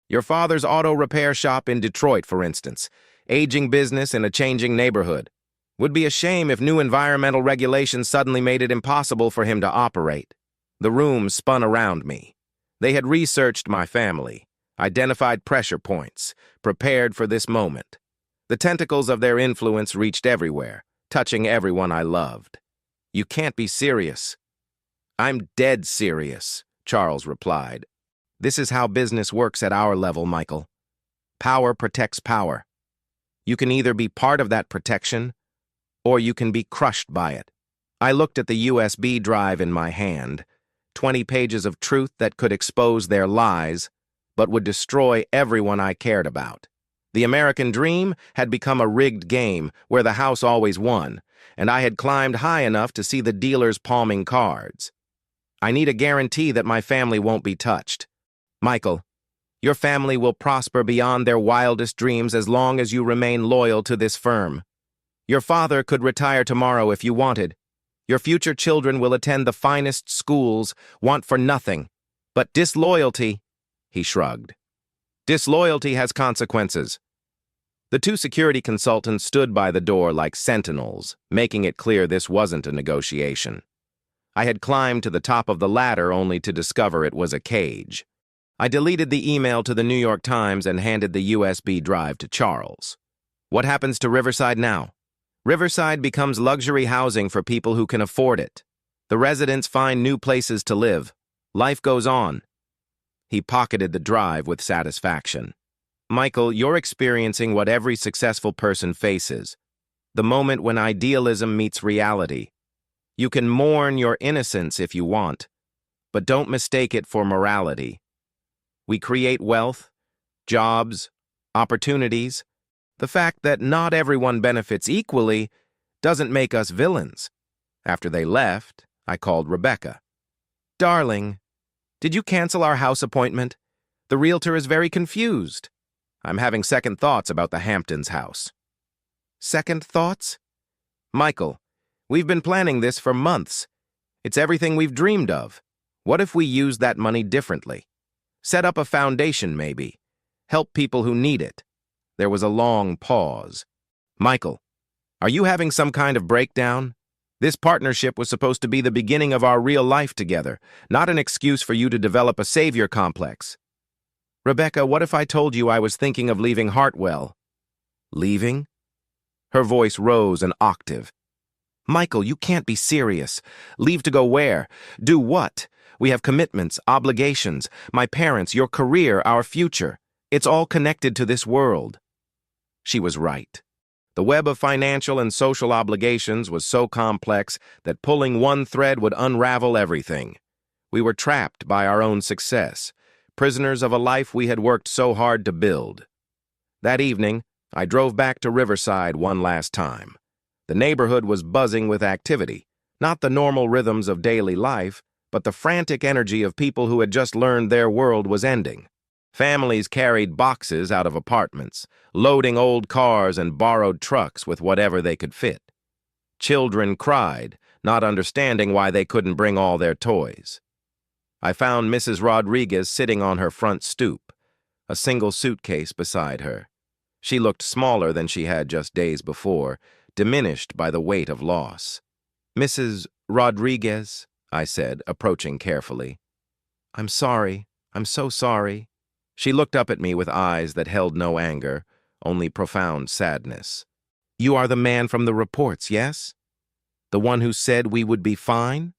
Your father's auto repair shop in Detroit, for instance, aging business in a changing neighborhood. Would be a shame if new environmental regulations suddenly made it impossible for him to operate." The room spun around me. They had researched my family, identified pressure points, prepared for this moment. The tentacles of their influence reached everywhere, touching everyone I loved. "You can't be serious." "I'm dead serious," Charles replied. "This is how business works at our level, Michael. Power protects power. You can either be part of that protection, or you can be crushed by it." I looked at the USB drive in my hand, 20 pages of truth that could expose their lies, but would destroy everyone I cared about. The American dream had become a rigged game where the house always won, and I had climbed high enough to see the dealers palming cards. "I need a guarantee that my family won't be touched. Michael, your family will prosper beyond their wildest dreams as long as you remain loyal to this firm. Your father could retire tomorrow if you wanted. Your future children will attend the finest schools, want for nothing. But disloyalty," he shrugged. "Disloyalty has consequences." The two security consultants stood by the door like sentinels, making it clear this wasn't a negotiation. I had climbed to the top of the ladder only to discover it was a cage. I deleted the email to the New York Times and handed the USB drive to Charles. "What happens to Riverside now?" "Riverside becomes luxury housing for people who can afford it. The residents find new places to live. Life goes on." He pocketed the drive with satisfaction. "Michael, you're experiencing what every successful person faces. The moment when idealism meets reality. You can mourn your innocence if you want, but don't mistake it for morality. We create wealth, jobs, opportunities. The fact that not everyone benefits equally doesn't make us villains." After they left, I called Rebecca. "Darling, did you cancel our house appointment? The realtor is very confused. I'm having second thoughts about the Hamptons house." "Second thoughts?" "Michael, we've been planning this for months. It's everything we've dreamed of. What if we use that money differently? Set up a foundation, maybe. Help people who need it." There was a long pause. "Michael, are you having some kind of breakdown? This partnership was supposed to be the beginning of our real life together, not an excuse for you to develop a savior complex." "Rebecca, what if I told you I was thinking of leaving Hartwell?" "Leaving?" Her voice rose an octave. "Michael, you can't be serious. Leave to go where? Do what? We have commitments, obligations, my parents, your career, our future. It's all connected to this world." She was right. The web of financial and social obligations was so complex that pulling one thread would unravel everything. We were trapped by our own success, prisoners of a life we had worked so hard to build. That evening, I drove back to Riverside one last time. The neighborhood was buzzing with activity, not the normal rhythms of daily life, but the frantic energy of people who had just learned their world was ending. Families carried boxes out of apartments, loading old cars and borrowed trucks with whatever they could fit. Children cried, not understanding why they couldn't bring all their toys. I found Mrs. Rodriguez sitting on her front stoop, a single suitcase beside her. She looked smaller than she had just days before, diminished by the weight of loss. "Mrs. Rodriguez," I said, approaching carefully. "I'm sorry. I'm so sorry." She looked up at me with eyes that held no anger, only profound sadness. "You are the man from the reports, yes? The one who said we would be fine?"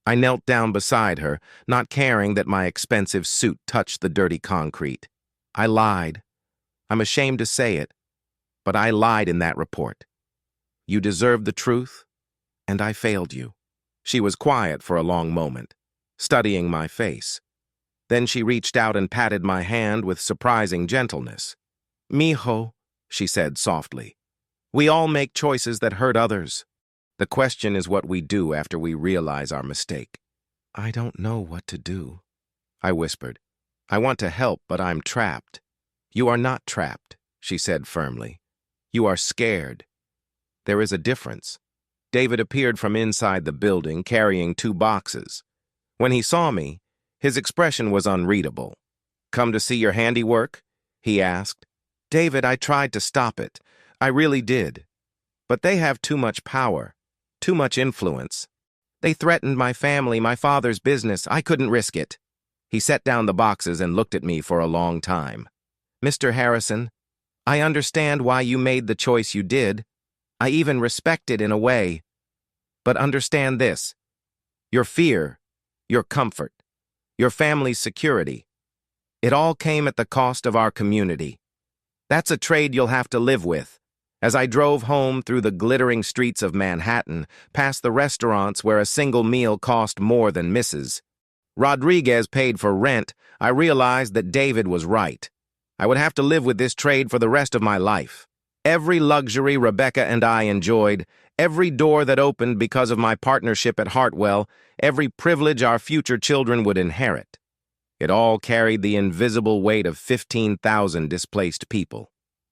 I knelt down beside her, not caring that my expensive suit touched the dirty concrete. "I lied. I'm ashamed to say it, but I lied in that report. You deserve the truth, And I failed you. She was quiet for a long moment, studying my face. Then she reached out and patted my hand with surprising gentleness. Mijo, she said softly, we all make choices that hurt others. The question is what we do after we realize our mistake. I don't know what to do, I whispered. I want to help, but I'm trapped. You are not trapped, she said firmly. You are scared. There is a difference. David appeared from inside the building carrying 2 boxes. When he saw me, his expression was unreadable. Come to see your handiwork? He asked. David, I tried to stop it. I really did. But they have too much power, too much influence. They threatened my family, my father's business. I couldn't risk it. He set down the boxes and looked at me for a long time. Mr. Harrison, I understand why you made the choice you did. I even respect it in a way. But understand this. Your fear, your comfort, your family's security, it all came at the cost of our community. That's a trade you'll have to live with. As I drove home through the glittering streets of Manhattan, past the restaurants where a single meal cost more than Mrs. Rodriguez paid for rent, I realized that David was right. I would have to live with this trade for the rest of my life. Every luxury Rebecca and I enjoyed, every door that opened because of my partnership at Hartwell, every privilege our future children would inherit. It all carried the invisible weight of 15,000 displaced people.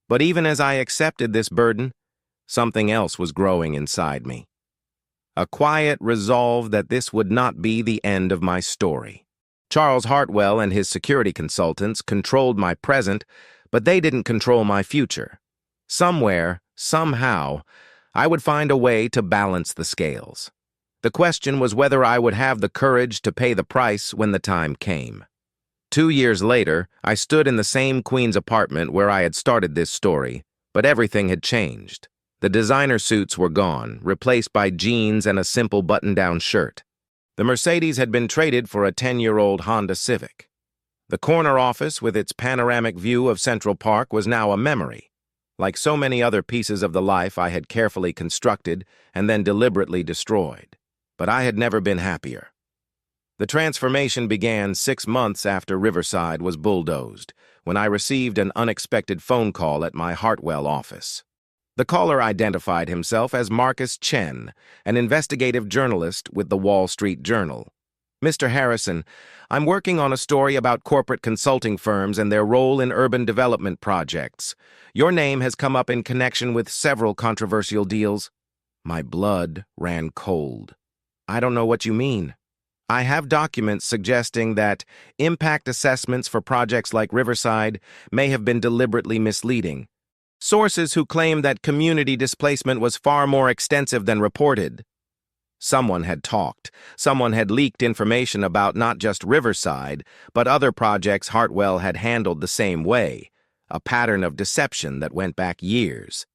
But even as I accepted this burden, something else was growing inside me. A quiet resolve that this would not be the end of my story. Charles Hartwell and his security consultants controlled my present, but they didn't control my future. Somewhere, somehow, I would find a way to balance the scales. The question was whether I would have the courage to pay the price when the time came. 2 years later, I stood in the same Queens apartment where I had started this story, but everything had changed. The designer suits were gone, replaced by jeans and a simple button-down shirt. The Mercedes had been traded for a 10-year-old Honda Civic. The corner office with its panoramic view of Central Park was now a memory. Like so many other pieces of the life I had carefully constructed and then deliberately destroyed. But I had never been happier. The transformation began 6 months after Riverside was bulldozed, when I received an unexpected phone call at my Hartwell office. The caller identified himself as Marcus Chen, an investigative journalist with the Wall Street Journal. Mr. Harrison, I'm working on a story about corporate consulting firms and their role in urban development projects. Your name has come up in connection with several controversial deals. My blood ran cold. I don't know what you mean. I have documents suggesting that impact assessments for projects like Riverside may have been deliberately misleading. Sources who claim that community displacement was far more extensive than reported. Someone had talked. Someone had leaked information about not just Riverside, but other projects Hartwell had handled the same way, a pattern of deception that went back years.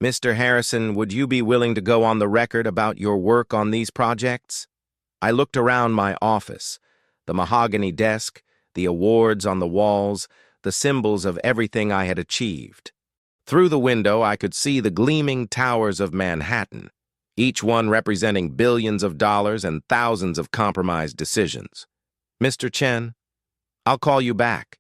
Mr. Harrison, would you be willing to go on the record about your work on these projects? I looked around my office, the mahogany desk, the awards on the walls, the symbols of everything I had achieved. Through the window, I could see the gleaming towers of Manhattan, each one representing billions of dollars and thousands of compromised decisions. Mr. Chen, I'll call you back.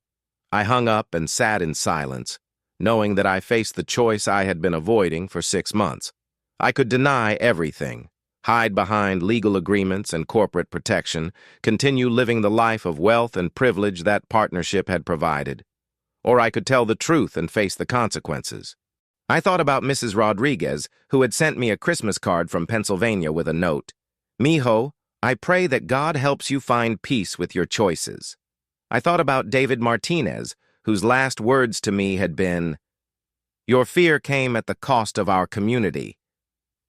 I hung up and sat in silence, knowing that I faced the choice I had been avoiding for 6 months. I could deny everything, hide behind legal agreements and corporate protection, continue living the life of wealth and privilege that partnership had provided. Or I could tell the truth and face the consequences. I thought about Mrs. Rodriguez, who had sent me a Christmas card from Pennsylvania with a note. Mijo, I pray that God helps you find peace with your choices. I thought about David Martinez, whose last words to me had been, your fear came at the cost of our community.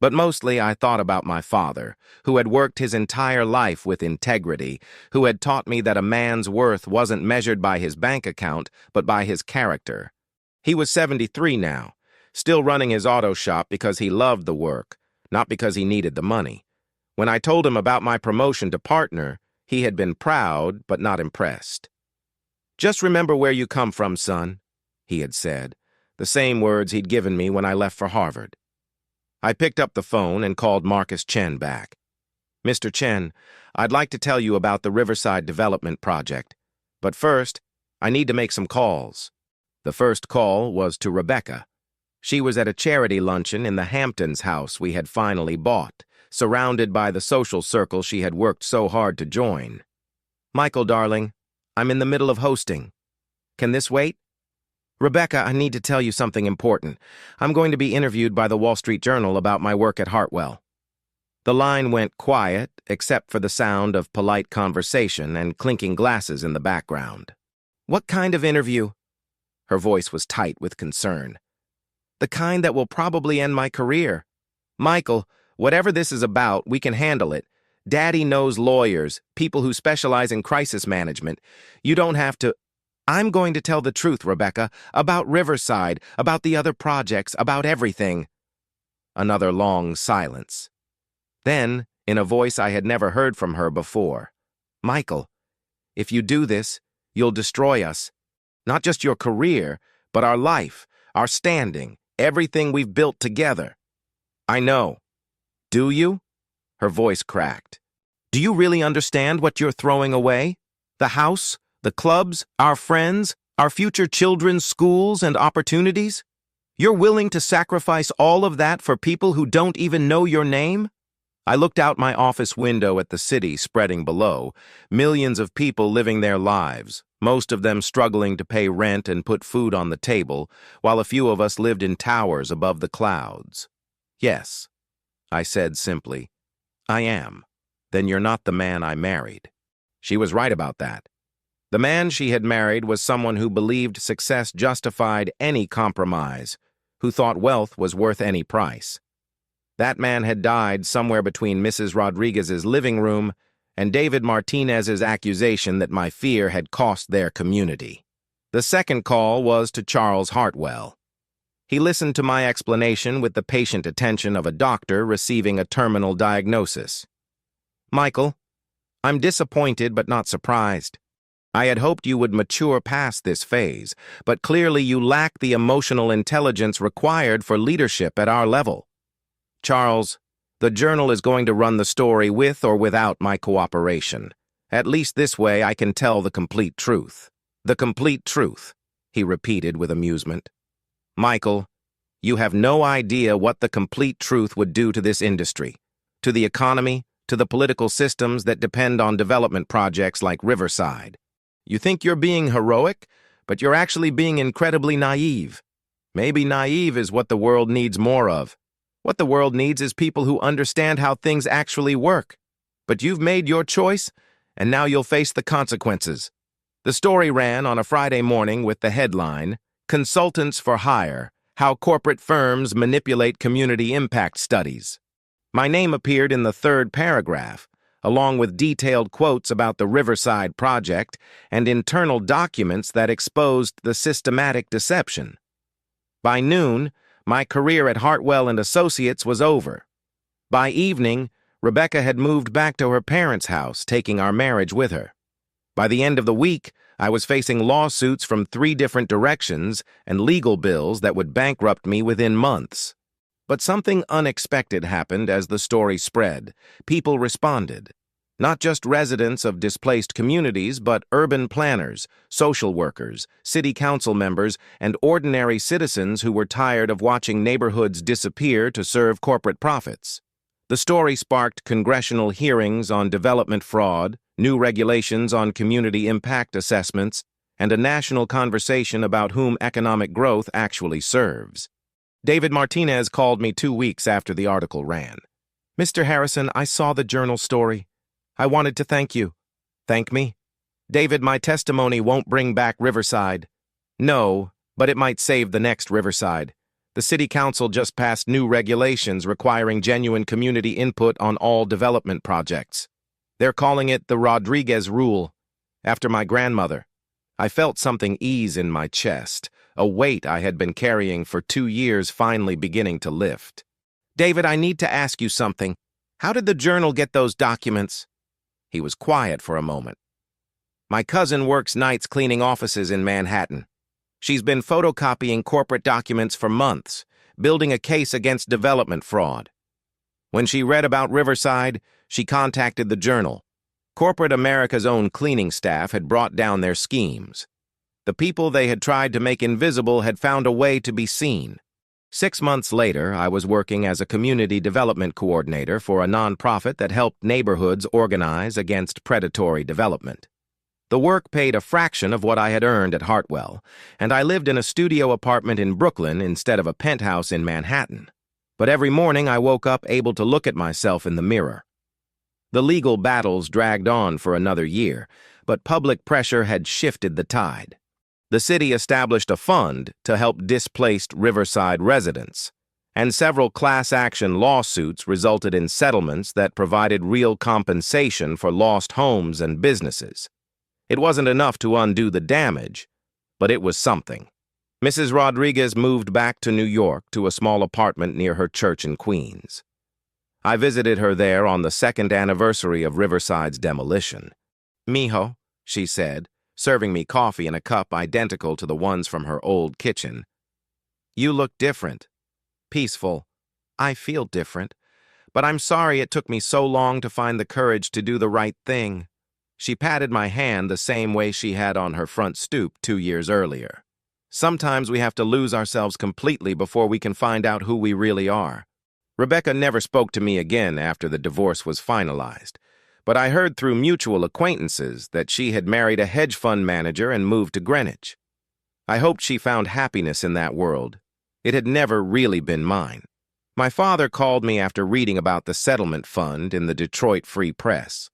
But mostly I thought about my father, who had worked his entire life with integrity, who had taught me that a man's worth wasn't measured by his bank account, but by his character. He was 73 now, still running his auto shop because he loved the work, not because he needed the money. When I told him about my promotion to partner, he had been proud but not impressed. Just remember where you come from, son, he had said, the same words he'd given me when I left for Harvard. I picked up the phone and called Marcus Chen back. Mr. Chen, I'd like to tell you about the Riverside Development Project. But first, I need to make some calls. The first call was to Rebecca. She was at a charity luncheon in the Hamptons house we had finally bought, surrounded by the social circle she had worked so hard to join. Michael, darling, I'm in the middle of hosting. Can this wait? Rebecca, I need to tell you something important. I'm going to be interviewed by the Wall Street Journal about my work at Hartwell. The line went quiet, except for the sound of polite conversation and clinking glasses in the background. What kind of interview? Her voice was tight with concern. The kind that will probably end my career. Michael, whatever this is about, we can handle it. Daddy knows lawyers, people who specialize in crisis management. You don't have to... I'm going to tell the truth, Rebecca, about Riverside, about the other projects, about everything. Another long silence. Then, in a voice I had never heard from her before, Michael, if you do this, you'll destroy us. Not just your career, but our life, our standing, everything we've built together. I know. Do you? Her voice cracked. Do you really understand what you're throwing away? The house, the clubs, our friends, our future children's schools and opportunities? You're willing to sacrifice all of that for people who don't even know your name? I looked out my office window at the city spreading below, millions of people living their lives, most of them struggling to pay rent and put food on the table, while a few of us lived in towers above the clouds. Yes, I said simply. I am. Then you're not the man I married. She was right about that. The man she had married was someone who believed success justified any compromise, who thought wealth was worth any price. That man had died somewhere between Mrs. Rodriguez's living room and David Martinez's accusation that my fear had cost their community. The second call was to Charles Hartwell. He listened to my explanation with the patient attention of a doctor receiving a terminal diagnosis. Michael, I'm disappointed but not surprised. I had hoped you would mature past this phase, but clearly you lack the emotional intelligence required for leadership at our level. Charles, the Journal is going to run the story with or without my cooperation. At least this way I can tell the complete truth. The complete truth, he repeated with amusement. Michael, you have no idea what the complete truth would do to this industry, to the economy, to the political systems that depend on development projects like Riverside. You think you're being heroic, but you're actually being incredibly naive. Maybe naive is what the world needs more of. What the world needs is people who understand how things actually work. But you've made your choice, and now you'll face the consequences. The story ran on a Friday morning with the headline, Consultants for Hire, How Corporate Firms Manipulate Community Impact Studies. My name appeared in the third paragraph, along with detailed quotes about the Riverside project and internal documents that exposed the systematic deception. By noon, my career at Hartwell and Associates was over. By evening, Rebecca had moved back to her parents' house, taking our marriage with her. By the end of the week, I was facing lawsuits from 3 different directions and legal bills that would bankrupt me within months. But something unexpected happened as the story spread. People responded. Not just residents of displaced communities, but urban planners, social workers, city council members, and ordinary citizens who were tired of watching neighborhoods disappear to serve corporate profits. The story sparked congressional hearings on development fraud, new regulations on community impact assessments, and a national conversation about whom economic growth actually serves. David Martinez called me 2 weeks after the article ran. Mr. Harrison, I saw the Journal story. I wanted to thank you. Thank me? David, my testimony won't bring back Riverside. No, but it might save the next Riverside. The City Council just passed new regulations requiring genuine community input on all development projects. They're calling it the Rodriguez Rule, after my grandmother. I felt something ease in my chest, a weight I had been carrying for 2 years finally beginning to lift. David, I need to ask you something. How did the Journal get those documents? He was quiet for a moment. My cousin works nights cleaning offices in Manhattan. She's been photocopying corporate documents for months, building a case against development fraud. When she read about Riverside, she contacted the Journal. Corporate America's own cleaning staff had brought down their schemes. The people they had tried to make invisible had found a way to be seen. 6 months later, I was working as a community development coordinator for a nonprofit that helped neighborhoods organize against predatory development. The work paid a fraction of what I had earned at Hartwell, and I lived in a studio apartment in Brooklyn instead of a penthouse in Manhattan. But every morning I woke up able to look at myself in the mirror. The legal battles dragged on for another year, but public pressure had shifted the tide. The city established a fund to help displaced Riverside residents, and several class-action lawsuits resulted in settlements that provided real compensation for lost homes and businesses. It wasn't enough to undo the damage, but it was something. Mrs. Rodriguez moved back to New York to a small apartment near her church in Queens. I visited her there on the 2nd anniversary of Riverside's demolition. "Mijo," she said, serving me coffee in a cup identical to the ones from her old kitchen. "You look different. Peaceful. I feel different. But I'm sorry it took me so long to find the courage to do the right thing." She patted my hand the same way she had on her front stoop 2 years earlier. Sometimes we have to lose ourselves completely before we can find out who we really are. Rebecca never spoke to me again after the divorce was finalized, but I heard through mutual acquaintances that she had married a hedge fund manager and moved to Greenwich. I hoped she found happiness in that world. It had never really been mine. My father called me after reading about the settlement fund in the Detroit Free Press.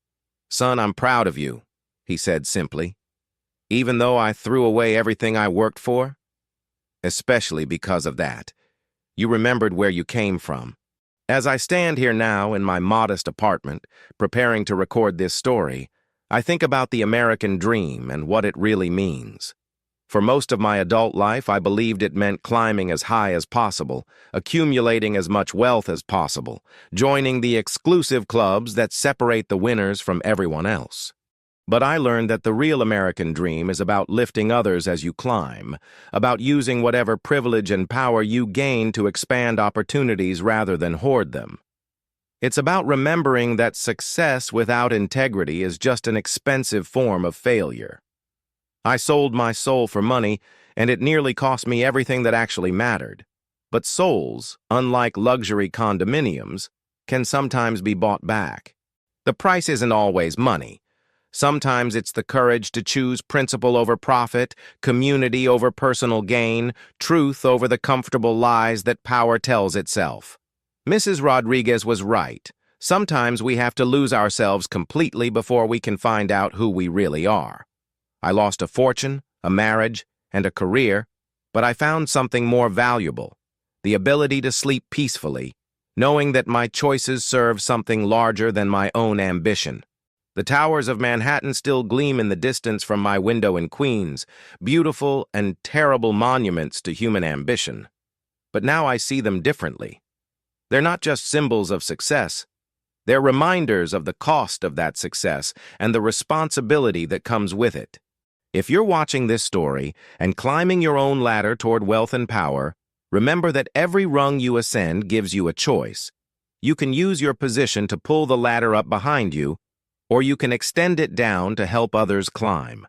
"Son, I'm proud of you," he said simply. "Even though I threw away everything I worked for?" "Especially because of that. You remembered where you came from." As I stand here now in my modest apartment, preparing to record this story, I think about the American dream and what it really means. For most of my adult life, I believed it meant climbing as high as possible, accumulating as much wealth as possible, joining the exclusive clubs that separate the winners from everyone else. But I learned that the real American dream is about lifting others as you climb, about using whatever privilege and power you gain to expand opportunities rather than hoard them. It's about remembering that success without integrity is just an expensive form of failure. I sold my soul for money, and it nearly cost me everything that actually mattered. But souls, unlike luxury condominiums, can sometimes be bought back. The price isn't always money. Sometimes it's the courage to choose principle over profit, community over personal gain, truth over the comfortable lies that power tells itself. Mrs. Rodriguez was right. Sometimes we have to lose ourselves completely before we can find out who we really are. I lost a fortune, a marriage, and a career, but I found something more valuable: the ability to sleep peacefully, knowing that my choices serve something larger than my own ambition. The towers of Manhattan still gleam in the distance from my window in Queens, beautiful and terrible monuments to human ambition. But now I see them differently. They're not just symbols of success. They're reminders of the cost of that success and the responsibility that comes with it. If you're watching this story and climbing your own ladder toward wealth and power, remember that every rung you ascend gives you a choice. You can use your position to pull the ladder up behind you, or you can extend it down to help others climb.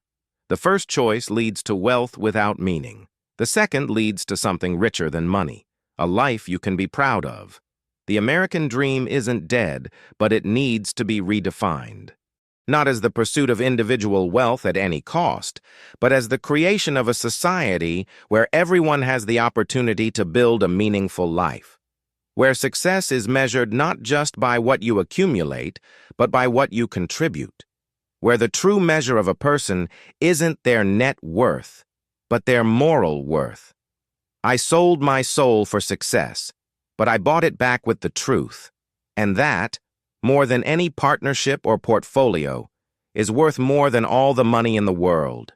The first choice leads to wealth without meaning. The second leads to something richer than money, a life you can be proud of. The American dream isn't dead, but it needs to be redefined. Not as the pursuit of individual wealth at any cost, but as the creation of a society where everyone has the opportunity to build a meaningful life, where success is measured not just by what you accumulate, but by what you contribute, where the true measure of a person isn't their net worth, but their moral worth. I sold my soul for success, but I bought it back with the truth, and that, more than any partnership or portfolio, is worth more than all the money in the world.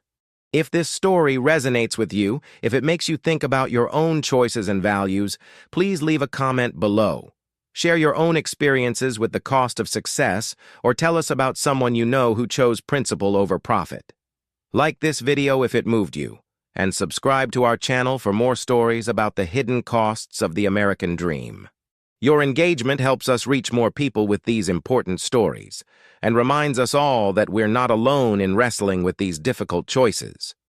If this story resonates with you, if it makes you think about your own choices and values, please leave a comment below. Share your own experiences with the cost of success, or tell us about someone you know who chose principle over profit. Like this video if it moved you, and subscribe to our channel for more stories about the hidden costs of the American dream. Your engagement helps us reach more people with these important stories and reminds us all that we're not alone in wrestling with these difficult choices.